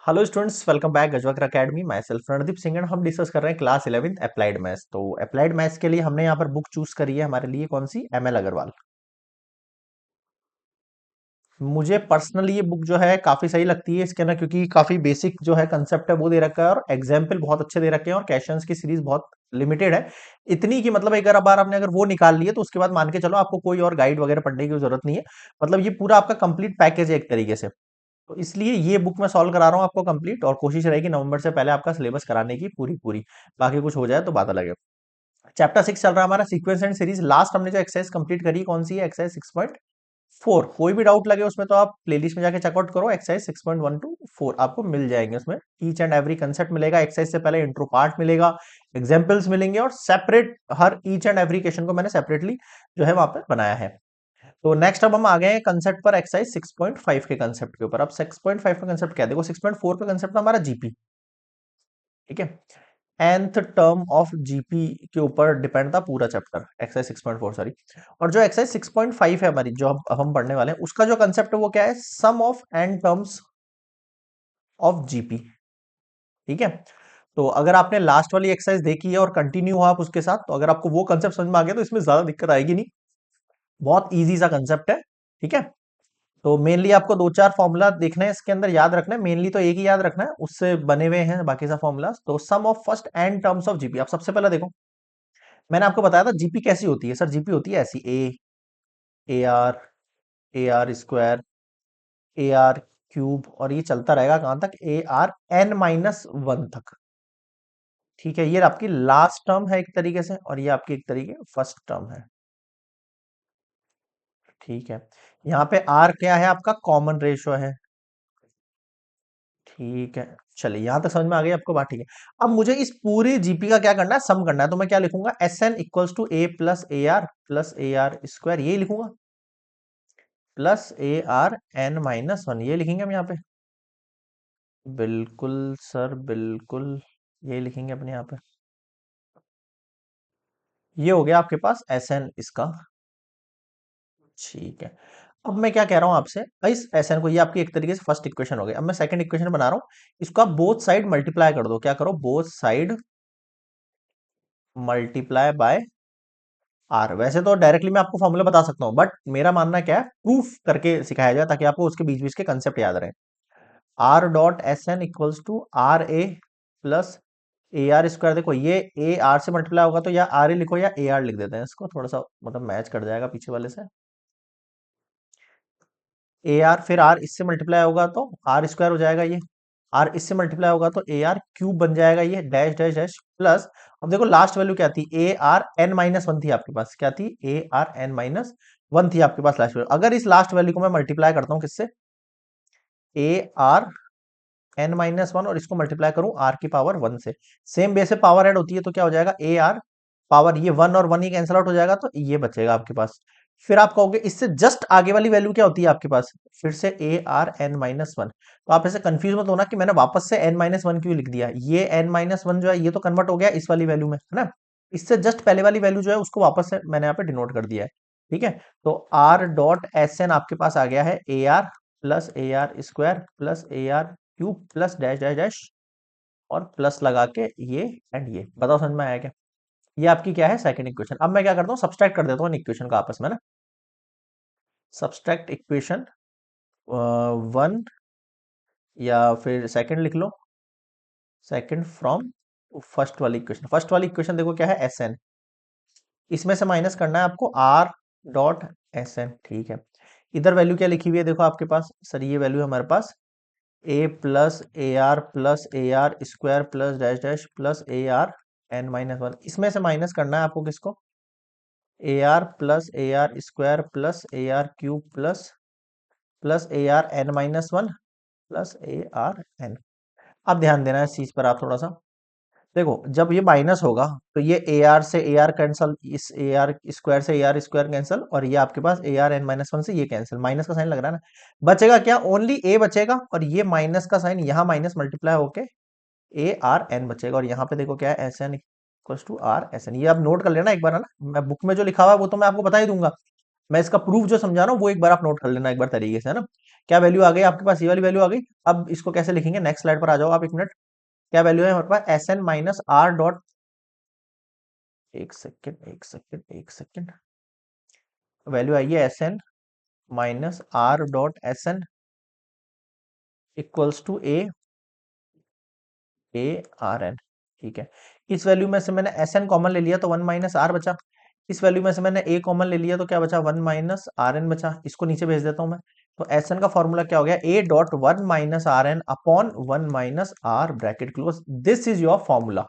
Hello students, welcome back Gajwakar academy. Myself Randeep Singh and हम discuss कर रहे हैं क्लास 11 अप्लाइड मैथ्स। तो अप्लाइड मैथ्स के लिए हमने यहाँ पर बुक चूज करी है हमारे लिए कौन सी, एमएल अग्रवाल। मुझे पर्सनली ये बुक जो है काफी सही लगती है इसके ना, क्योंकि काफी बेसिक जो है कंसेप्ट है वो दे रखा है और एग्जाम्पल बहुत अच्छे दे रखे हैं और क्वेश्चंस की सीरीज बहुत लिमिटेड है। इतनी की मतलब एक बार आपने अगर वो निकाल लिए तो उसके बाद मान के चलो आपको कोई और गाइड वगैरह पढ़ने की जरूरत नहीं है। मतलब ये पूरा आपका कंप्लीट पैकेज है एक तरीके से। तो इसलिए ये बुक मैं सॉल्व करा रहा हूँ आपको कंप्लीट, और कोशिश रहेगी नवंबर से पहले आपका सिलेबस कराने की पूरी पूरी। बाकी कुछ हो जाए तो बात अलग है। चैप्टर 6 चल रहा है हमारा, सीक्वेंस एंड सीरीज। लास्ट हमने जो एक्सरसाइज कंप्लीट करी कौन सी है, एक्सरसाइज 6.4। कोई भी डाउट लगे उसमें तो आप प्लेलिस्ट में जाके चेकआउट करो। एक्सरसाइज 6.1 to 4 आपको मिल जाएंगे, उसमें ईच एंड एवरी कंसेप्ट मिलेगा। एक्सरसाइज से पहले इंट्रो पार्ट मिलेगा, एग्जाम्पल्स मिलेंगे और separate her each and every question को मैंने सेपरेटली जो है वहां पर बनाया है। तो नेक्स्ट अब हम आ गए हैं कंसेप्ट पर, एक्सरसाइज 6.5 के कंसेप्ट के ऊपर। अब 6.5 का कंसेप्ट क्या है, देखो 6.4 का कंसेप्ट हमारा जीपी। ठीक है, nth टर्म ऑफ जीपी के ऊपर डिपेंड था पूरा चैप्टर, एक्सरसाइज 6.4 सॉरी। और जो एक्सरसाइज 6.5 है हमारी, जो अब हम पढ़ने वाले हैं, उसका जो कंसेप्ट है वो क्या है, sum of n terms of GP. ठीक है, तो अगर आपने लास्ट वाली एक्सरसाइज देखी है और कंटिन्यू हुआ आप उसके साथ, तो अगर आपको वो कंसेप्ट समझ में आ गया तो इसमें ज्यादा दिक्कत आएगी नहीं। बहुत इजी सा कंसेप्ट है। ठीक है, तो मेनली आपको दो चार फॉर्मूला देखना है इसके अंदर, याद रखना है। मेनली तो एक ही याद रखना है, उससे बने हुए हैं बाकी सब फॉर्मूला। तो sum of first N terms of GP, आप सबसे पहले देखो, मैंने आपको बताया था जीपी कैसी होती है। सर जीपी होती है ऐसी, A R square, A R cube, और ये चलता रहेगा कहां तक, A R N minus one तक। ठीक है, ये आपकी लास्ट टर्म है एक तरीके से, और ये आपकी एक तरीके फर्स्ट टर्म है। ठीक है, यहाँ पे आर क्या है, आपका कॉमन रेशो है। ठीक है, चलिए यहां तक समझ में आ गई आपको बात। ठीक है, अब मुझे इस पूरी जीपी का क्या करना है, सम करना है। तो मैं क्या लिखूंगा, S N equals to plus A R square, यही लिखूंगा, plus A R N minus one, ये लिखेंगे हम यहाँ पे। बिल्कुल सर, बिल्कुल ये लिखेंगे अपने यहाँ पे। ये हो गया आपके पास एस एन इसका। ठीक है, अब मैं क्या कह रहा हूं आपसे, इस एस एन को, ये आपकी एक तरीके से फर्स्ट इक्वेशन हो गई। अब मैं सेकंड इक्वेशन बना रहा हूं, इसको आप बोथ साइड मल्टीप्लाई कर दो। क्या करो, both side multiply by R. वैसे तो डायरेक्टली मैं आपको फॉर्मूला बता सकता हूँ, बट मेरा मानना क्या है, प्रूफ करके सिखाया जाए ताकि आपको उसके बीच बीच के कंसेप्ट याद रहे। R dot S N equals to R A plus A R square. देखो ये ए आर से मल्टीप्लाई होगा तो या आर ए लिखो या ए आर लिख देते हैं, इसको थोड़ा सा मतलब मैच कर जाएगा पीछे वाले से। ए आर, फिर आर इससे मल्टीप्लाई होगा तो आर स्क्वायर हो जाएगा ये, आर इससे मल्टीप्लाई होगा तो ए आर क्यूब बन जाएगा ये, डैश डैश डैश प्लस। अब देखो लास्ट वैल्यू क्या थी, A R N minus one थी आपके पास। क्या थी, A R N minus one थी आपके पास लास्ट वैल्यू। अगर इस लास्ट वैल्यू को मैं मल्टीप्लाई करता हूँ किससे, A R N minus one, और इसको मल्टीप्लाई करूं आर की पावर वन से, सेम बेस पे पावर ऐड होती है तो क्या हो जाएगा, ए आर पावर, ये वन और वन ही कैंसिल आउट हो जाएगा तो ये बचेगा आपके पास। फिर आप कहोगे इससे जस्ट आगे वाली वैल्यू क्या होती है आपके पास, फिर से A R N minus one. तो आप ऐसे कंफ्यूज मत होना कि मैंने वापस से एन माइनस वन क्यों लिख दिया। ये एन माइनस वन जो है ये तो कन्वर्ट हो गया इस वाली वैल्यू में, है ना। इससे जस्ट पहले वाली वैल्यू जो है उसको वापस से मैंने यहाँ पे डिनोट कर दिया है। ठीक है, तो आर डॉट एस एन आपके पास आ गया है A R plus A R square plus A R cube plus dash dash dash, और प्लस लगा के ये एंड ये। बताओ समझ में आया क्या। ये आपकी क्या है, सेकंड इक्वेशन। अब मैं क्या करता हूँ, सब्सट्रैक्ट कर देता हूँ इक्वेशन का आपस में ना। सब्सट्रैक्ट इक्वेशन वन, या फिर सेकंड लिख लो, सेकंड फ्रॉम फर्स्ट वाली इक्वेशन। फर्स्ट वाली इक्वेशन देखो क्या है, एस एन, इसमें से माइनस करना है आपको आर डॉट एस एन। ठीक है, इधर वैल्यू क्या लिखी हुई है देखो आपके पास, सर ये वैल्यू है हमारे पास A plus A R square plus dash dash plus A R N minus one. इसमें से माइनस करना है आपको किसको, A R plus A R square plus A R cube plus A R N minus one plus A R N. अब ध्यान देना है इस चीज पर आप थोड़ा सा। देखो जब ये माइनस होगा तो ये ए आर से ए आर कैंसल, इस ए आर स्क्वायर से ए आर स्क्वायर कैंसल, और ये आपके पास A R N minus one से ये कैंसिल, माइनस का साइन लग रहा है ना। बचेगा क्या, ओनली ए बचेगा, और ये माइनस का साइन यहाँ माइनस मल्टीप्लाई होके ए आर एन बचेगा। और यहाँ पे देखो क्या है, S N equals to R S N. ये आप नोट कर लेना एक बार, है ना। मैं बुक में जो लिखा हुआ है वो तो मैं आपको बता ही दूंगा, मैं इसका प्रूफ जो समझा रहा हूँ वो एक बार आप नोट कर लेना एक बार तरीके से, है ना। क्या वैल्यू आ गई आपके पास? ये वाली वैल्यू आ गई। अब इसको कैसे लिखेंगे? नेक्स्ट स्लाइड पर आ जाओ आप, एक मिनट। क्या वैल्यू है हमारे पास? S N minus R dot, एक सेकेंड एक सेकेंड एक सेकेंड, वैल्यू आई है S N minus R dot S N equals to A R N. ठीक है, इस वैल्यू में से मैंने एस एन कॉमन ले लिया तो वन माइनस आर बचा। इस वैल्यू में से मैंने ए कॉमन ले लिया तो क्या बचा? वन माइनस आर एन बचा। इसको नीचे भेज देता हूं मैं। तो एस एन का फॉर्मूला क्या हो गया? A dot one minus R N upon one minus R bracket close. This is your formula.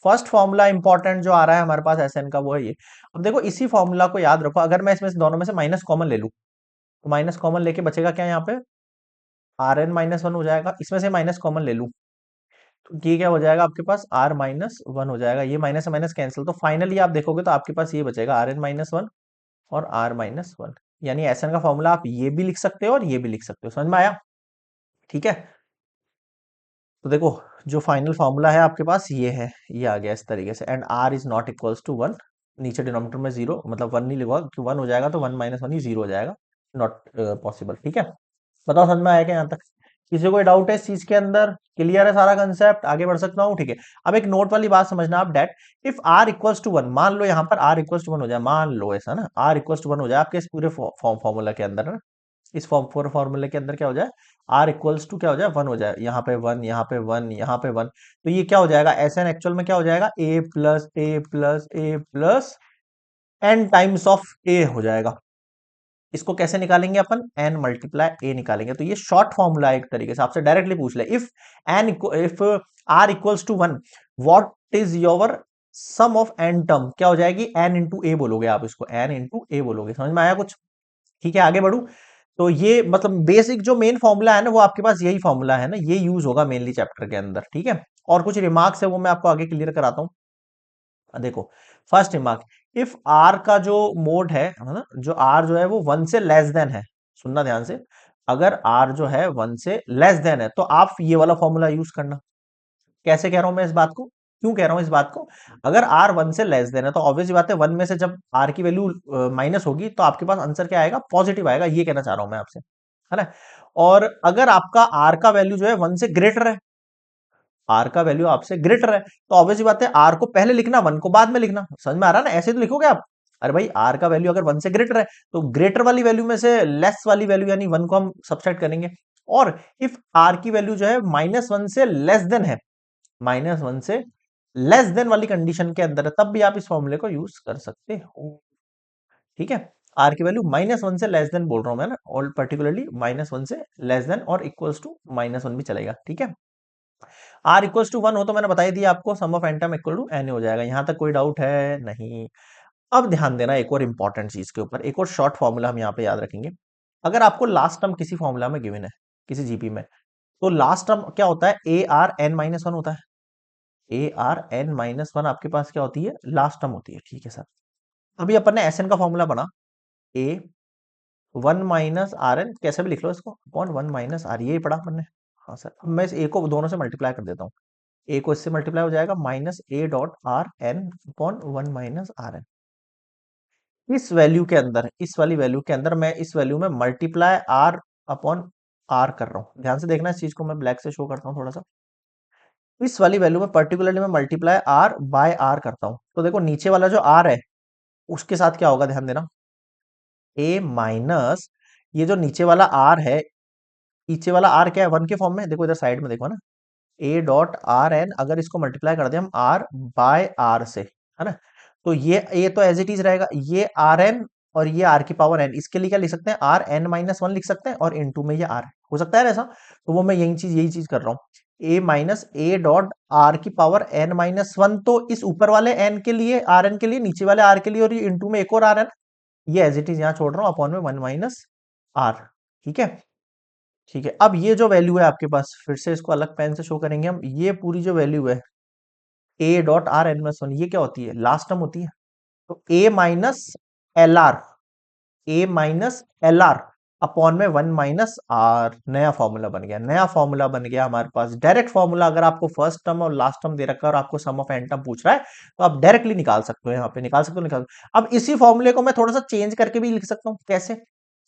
First formula important जो आ रहा है हमारे पास एस एन का, वो है ये। अब देखो, इसी फॉर्मूला को याद रखो। अगर मैं इसमें से दोनों में से माइनस कॉमन ले लूं तो माइनस कॉमन लेके बचेगा क्या यहाँ पे? आर एन माइनस वन हो जाएगा। इसमें से माइनस कॉमन ले लूं तो ये क्या हो जाएगा आपके पास? आर माइनस वन हो जाएगा। ये माइनस माइनस कैंसिल, तो फाइनली आप देखोगे तो आपके पास ये बचेगा आर एन माइनस वन और आर माइनस वन। यानी एस एन का फॉर्मूला आप ये भी लिख सकते हो और ये भी लिख सकते हो। समझ में आया? ठीक है, तो देखो, जो फाइनल फॉर्मूला है आपके पास ये है, ये आ गया इस तरीके से। And R is not equals to one. नीचे डिनोमिनेटर में जीरो, मतलब वन नहीं लिखा कि वन हो जाएगा तो वन माइनस वन ही जीरो हो जाएगा। Not possible. ठीक है, बताओ समझ में आया क्या यहाँ तक? किसी को कोई डाउट है इस चीज के अंदर? क्लियर है सारा कंसेप्ट? आगे बढ़ सकता हूँ? ठीक है, अब एक नोट वाली बात समझना आप, that if R equals to one, मान लो यहाँ पर आर इक्वल्स टू वन हो जाए, मान लो ऐसा ना, आर इक्वल्स टू वन हो जाए आपके इस पूरे फॉर्मूला के अंदर ना, इस फॉर्मूले के अंदर क्या हो जाए? आर इक्वल्स टू क्या हो जाए? वन हो जाए। यहाँ पे वन, यहाँ पे वन, यहाँ पे वन, तो ये क्या हो जाएगा? एस एन एक्चुअल में क्या हो जाएगा? A plus A plus A plus N times of A हो जाएगा। इसको कैसे निकालेंगे अपन? एन मल्टीप्लाई ए निकालेंगे। तो ये शॉर्ट फॉर्मूला है एक तरीके से, आपसे डायरेक्टली पूछ ले, if R equals to one, what is your sum of N term? क्या हो जाएगी? एन इंटू ए बोलोगे आप इसको, एन इंटू ए बोलोगे। समझ में आया कुछ? ठीक है, आगे बढ़ू। तो ये मतलब बेसिक जो मेन फॉर्मूला है ना, वो आपके पास यही फॉर्मूला है ना, ये यूज होगा मेनली चैप्टर के अंदर। ठीक है, और कुछ रिमार्क्स है वो मैं आपको आगे क्लियर कराता हूँ। देखो, फर्स्ट रिमार्क, इफ आर का जो मोड है ना, जो आर जो है वो वन से लेस देन है, सुनना ध्यान से, अगर आर जो है वन से लेस देन है तो आप ये वाला फॉर्मूला यूज करना। कैसे कह रहा हूं मैं इस बात को? क्यों कह रहा हूं इस बात को? अगर आर वन से लेस देन है तो ऑब्वियस बात है, वन में से जब आर की वैल्यू माइनस होगी तो आपके पास आंसर क्या आएगा? पॉजिटिव आएगा। ये कहना चाह रहा हूं मैं आपसे, है ना? और अगर आपका आर का वैल्यू जो है वन से ग्रेटर है, आर का वैल्यू आपसे ग्रेटर है, तो ऑब्वियस बात है आर को पहले लिखना, वन को बाद में लिखना। समझ में आ रहा है ना? ऐसे तो लिखोगे आप, अरे भाई आर का वैल्यू अगर वन से ग्रेटर है तो ग्रेटर वाली वैल्यू में से लेस वाली वैल्यू यानी वन को हम सब्सट्रैक्ट करेंगे। और इफ आर की वैल्यू जो है माइनस वन से लेस देन है, माइनस वन से लेस देन वाली कंडीशन के अंदर है, तब भी आप इस फॉर्मूले को यूज कर सकते हो। ठीक है, आर की वैल्यू माइनस वन से लेस देन बोल रहा हूं मैं ना, और पर्टिकुलरली माइनस वन से लेस देन और इक्वल्स टू माइनस वन भी चलेगा। ठीक है, आर इक्वल्स टू वन हो तो मैंने बता ही दिया आपको, सम ऑफ एंटम इक्वल टू एन हो जाएगा। यहां तक कोई डाउट है? नहीं। अब ध्यान देना एक और इंपॉर्टेंट चीज के ऊपर, एक और शॉर्ट फॉर्मूला हम यहाँ पे याद रखेंगे। अगर आपको लास्ट टर्म किसी फॉर्मूला में गिवन है, किसी जीपी में, तो लास्ट टर्म क्या होता है? A R N minus one होता है। A R N minus one आपके पास क्या होती है? लास्ट टर्म होती है। ठीक है सर, अभी अपन ने एस एन का फॉर्मूला बना, ए वन माइनस आर एन, कैसे भी लिख लो इसको, अपॉन वन माइनस आर, ये पढ़ा अपन ने। हाँ सर, अब मैं इस ए को दोनों से मल्टीप्लाई कर देता हूँ। ए को इससे मल्टीप्लाई हो जाएगा, minus A dot R N upon one minus R N. इस वैल्यू के अंदर, इस वाली वैल्यू के अंदर मैं इस वैल्यू में मल्टीप्लाई आर अपॉन आर कर रहा हूं। ध्यान से देखना, इस चीज को मैं ब्लैक से शो करता हूं थोड़ा सा। इस वाली वैल्यू में पर्टिकुलरली मैं मल्टीप्लाई आर बाय आर करता हूं, तो देखो नीचे वाला जो आर है उसके साथ क्या होगा? ध्यान देना, ए माइनस ये जो नीचे वाला आर है, नीचे वाला आर क्या है? वन के फॉर्म में, देखो इधर साइड में देखो ना, ए डॉट आर एन, अगर इसको मल्टीप्लाई कर दे हम आर बाय आर से, है ना, तो ये ए तो एज इट इज रहेगा, ये आर एन और ये आर की पावर एन, इसके लिए क्या लिख सकते हैं? आर एन माइनस वन लिख सकते हैं, और इन टू में ये आर हो सकता है ऐसा, तो वो मैं यही चीज कर रहा हूँ। ए माइनस ए डॉट आर की पावर एन माइनस वन, तो इस ऊपर वाले एन के लिए, आर एन के लिए, नीचे वाले आर के लिए, और ये इंटू में एक और आर एन, ये एज इट इज यहाँ छोड़ रहा हूँ, अपॉन में वन माइनस आर। ठीक है, ठीक है, अब ये जो वैल्यू है आपके पास, फिर से इसको अलग पेन से शो करेंगे हम, ये पूरी जो वैल्यू है A dot R N minus one, ये क्या होती है? लास्ट टर्म होती है। तो A minus L R, A minus L R upon में वन माइनस आर, नया फॉर्मूला बन गया, नया फॉर्मूला बन गया हमारे पास। डायरेक्ट फॉर्मूला, अगर आपको फर्स्ट टर्म और लास्ट टर्म दे रखा है और आपको सम ऑफ एन टर्म पूछ रहा है, तो आप डायरेक्टली निकाल सकते हो, यहाँ पे निकाल सकते हो, निकाल सकते हो। अब इसी फॉर्मूले को मैं थोड़ा सा चेंज करके भी लिख सकता हूँ। कैसे?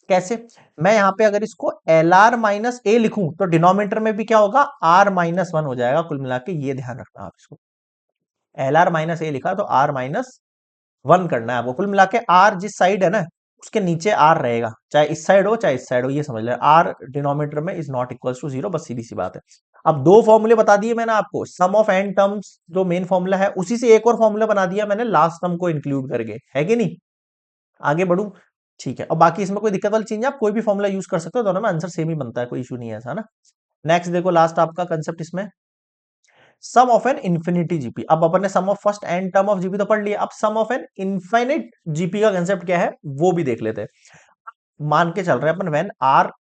कैसे? मैं यहाँ पे अगर इसको एल आर माइनस ए लिखूं तो डिनोमिनेटर में भी क्या होगा, आर माइनस वन हो जाएगा कुल मिला के, ये ध्यान रखना आप इसको। एल आर माइनस ए लिखा तो आर माइनस वन करना है आपको। कुल मिला के आर जिस साइड है ना उसके नीचे आर रहेगा, चाहे इस साइड हो चाहे इस साइड हो, ये समझ ले। आर डिनोमिनेटर में is not equal to zero, बस सीधी सी बात है। अब दो फॉर्मूले बता दिए मैंने आपको, सम ऑफ एन टर्म्स जो मेन फॉर्मूला है उसी से एक और फॉर्मूला बना दिया मैंने लास्ट टर्म को इंक्लूड करके, है कि नहीं? आगे बढ़ू, ठीक है। और बाकी इसमें कोई दिक्कत वाली चीज है, आप कोई भी फॉर्मूला यूज कर सकते हो, दोनों में आंसर सेम ही बनता है, कोई इशू नहीं है ऐसा ना। नेक्स्ट देखो, लास्ट आपका कंसेप्ट इसमें sum of N infinity GP. अब अपन ने sum of first N term of GP तो पढ़ लिया, अब sum of N infinite GP का कंसेप्ट क्या है वो भी देख लेते हैं। मान के चल रहे हैं अपन व्हेन आर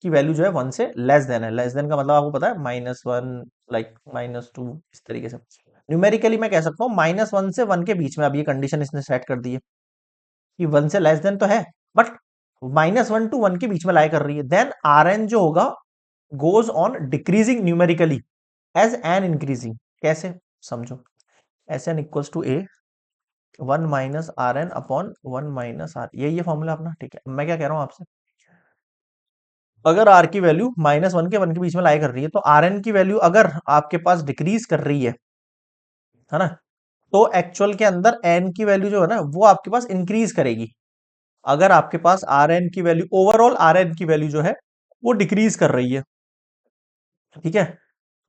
की वैल्यू जो है वन से लेस देन है, लेस देन का मतलब आपको पता है minus one, like minus two, इस तरीके से। न्यूमेरिकली मैं कह सकता हूँ माइनस वन से वन के बीच में। अब ये कंडीशन इसने सेट कर दी है कि वन से लेस देन तो है, but minus one two one के बीच में लाई कर रही है, देन आर एन जो होगा goes on decreasing numerically as N increasing. कैसे? समझो, S N equals to A one minus R N upon one minus R, ये फॉर्मूला अपना, ठीक है। मैं क्या कह रहा हूं आपसे, अगर आर की वैल्यू माइनस वन के बीच में लाई कर रही है तो आर एन की वैल्यू अगर आपके पास डिक्रीज कर रही है ना, तो एक्चुअल के अंदर एन की वैल्यू जो है ना वो आपके पास इंक्रीज करेगी। अगर आपके पास आर एन की वैल्यू, ओवरऑल आर एन की वैल्यू जो है वो डिक्रीज कर रही है, ठीक है,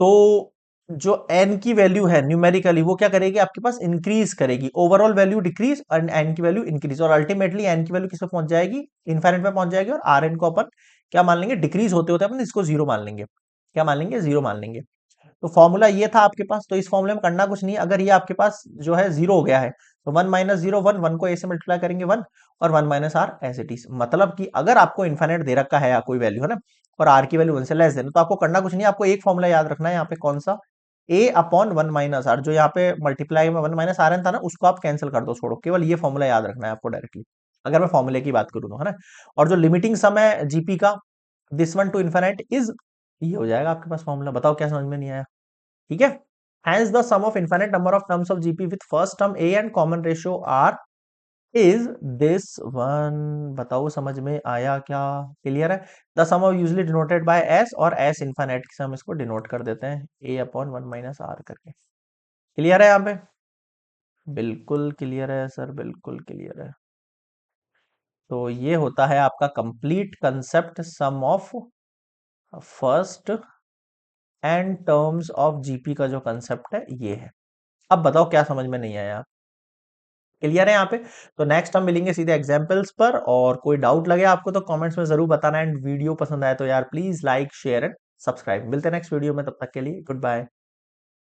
तो जो एन की वैल्यू है न्यूमेरिकली वो क्या करेगी, आपके पास इंक्रीज करेगी। Overall value decrease and N की वैल्यू इंक्रीज, और अल्टीमेटली एन की वैल्यू किस पे पहुंच जाएगी, इनफाइनाइट पे पहुंच जाएगी। और आर एन को अपन क्या मान लेंगे, डिक्रीज होते होते अपन इसको जीरो मान लेंगे। क्या मान लेंगे, जीरो मान लेंगे। तो फॉर्मूला ये था आपके पास, तो इस फॉर्मूले में करना कुछ नहीं है। अगर ये आपके पास जो है जीरो हो गया है तो one minus zero one, one को ए से मल्टीप्लाई करेंगे वन, और one minus R as it is. मतलब कि अगर आपको इन्फाइनाइट दे रखा है या कोई वैल्यू है ना, और आर की वैल्यू वन से लेस देना, तो आपको करना कुछ नहीं है, आपको एक फॉर्मूला याद रखना है यहाँ पे, कौन सा, ए अपॉन वन माइनस आर। जो यहाँ पे मल्टीप्लाई में वन माइनस आर एन था ना उसको आप कैंसिल कर दो, छोड़ो, केवल ये फॉर्मूला याद रखना है आपको डायरेक्टली, अगर मैं फॉर्मूले की बात करूँ तो, है ना। और जो लिमिटिंग सम है जीपी का, this one two infinite is, ये हो जाएगा आपके पास फॉर्मूला। बताओ क्या समझ में नहीं आया? ठीक है। Hence the sum of infinite number of terms of GP with first term A and common ratio R is this one। बताओ समझ में आया क्या? क्लियर है? The sum of usually denoted by S और S infinite से हम इसको डिनोट कर देते हैं A upon one minus R करके। क्लियर है यहाँ पे? बिल्कुल क्लियर है सर, बिल्कुल क्लियर है। तो ये होता है आपका complete concept sum of first and terms of GP का जो कंसेप्ट है ये है। अब बताओ क्या समझ में नहीं आया? क्लियर है यहाँ पे? तो नेक्स्ट हम मिलेंगे सीधे एग्जाम्पल्स पर, और कोई डाउट लगे आपको तो कमेंट्स में जरूर बताना। एंड वीडियो पसंद आए तो यार please like share and subscribe. मिलते हैं नेक्स्ट वीडियो में, तब तक के लिए गुड बाय।